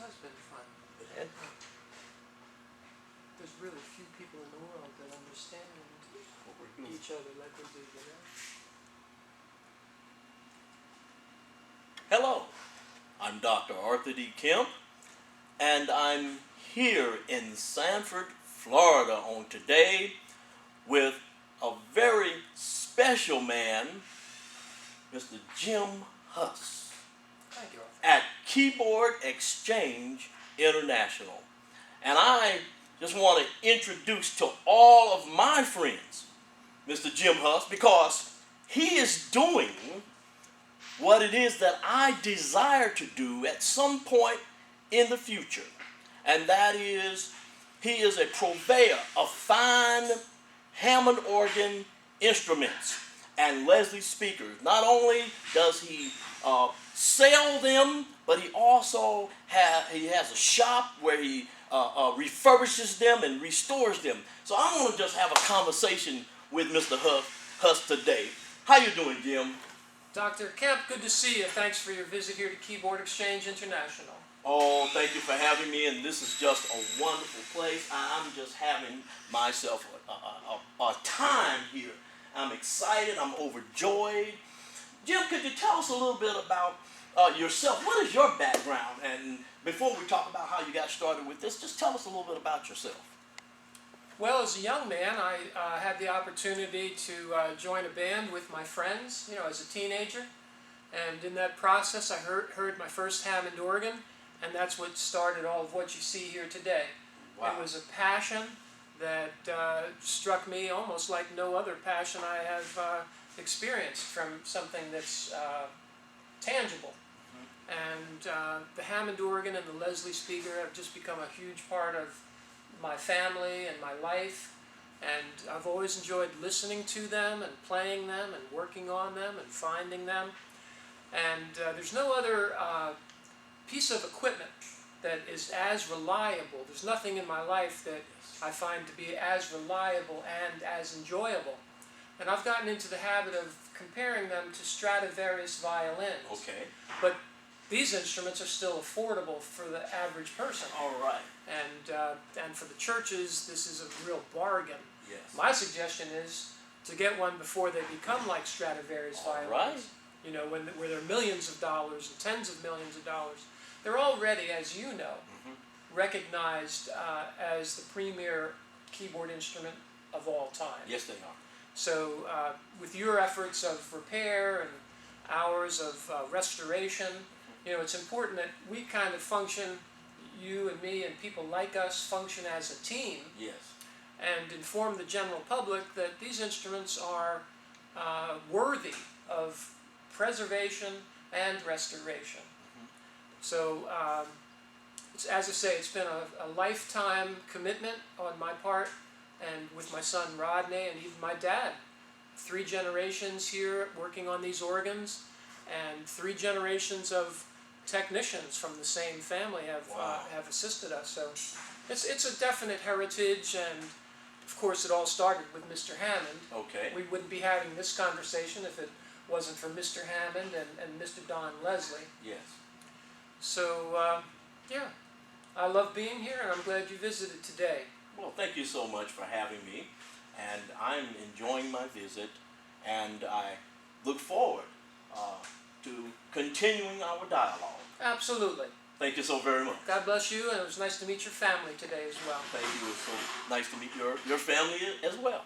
has been fun. And There's really few people in the world that understand what we're doing. each other like we do, you know? Hello, I'm Dr. Arthur D. Kemp, and I'm here in Sanford, Florida on today with a very special man, Mr. Jim Huss, Thank you, Arthur. at Keyboard Exchange International. And I just want to introduce to all of my friends Mr. Jim Huss, because he is doing what it is that I desire to do at some point in the future. And that is, he is a purveyor of fine Hammond organ instruments and Leslie speakers. Not only does he sell them, but he also has a shop where he refurbishes them and restores them. So I'm going to just have a conversation with Mr. Huss today. How you doing, Jim? Dr. Kemp, good to see you. Thanks for your visit here to Keyboard Exchange International. Oh, thank you for having me, and this is just a wonderful place. I'm just having myself a time here. I'm excited. I'm overjoyed. Jim, could you tell us a little bit about yourself? What is your background? And before we talk about how you got started with this, just tell us a little bit about yourself. Well, as a young man, I had the opportunity to join a band with my friends, as a teenager. And in that process, I heard my first Hammond organ, and that's what started all of what you see here today. Wow. It was a passion that struck me almost like no other passion I have experienced from something that's tangible. And the Hammond organ and the Leslie speaker have just become a huge part of my family and my life, and I've always enjoyed listening to them and playing them and working on them and finding them. And there's no other piece of equipment that is as reliable. There's nothing in my life that I find to be as reliable and as enjoyable. And I've gotten into the habit of comparing them to Stradivarius violins. Okay. But these instruments are still affordable for the average person. All right. And for the churches, this is a real bargain. Yes. My suggestion is to get one before they become like Stradivarius violins. Right. Where they're millions of dollars and tens of millions of dollars. They're already, as you know, recognized as the premier keyboard instrument of all time. Yes, they are. So with your efforts of repair and hours of restoration, it's important that we kind of function, you and me and people like us, function as a team. Yes. And inform the general public that these instruments are worthy of preservation and restoration. So, as I say, it's been a lifetime commitment on my part, and with my son Rodney and even my dad. 3 generations here working on these organs, and 3 generations of technicians from the same family have assisted us. So it's a definite heritage, and of course it all started with Mr. Hammond. Okay. We wouldn't be having this conversation if it wasn't for Mr. Hammond and Mr. Don Leslie. Yes. So yeah, I love being here, and I'm glad you visited today. Well, thank you so much for having me, and I'm enjoying my visit, and I look forward to continuing our dialogue. Absolutely. Thank you so very much. God bless you, and it was nice to meet your family today as well. Thank you. It was so nice to meet your family as well.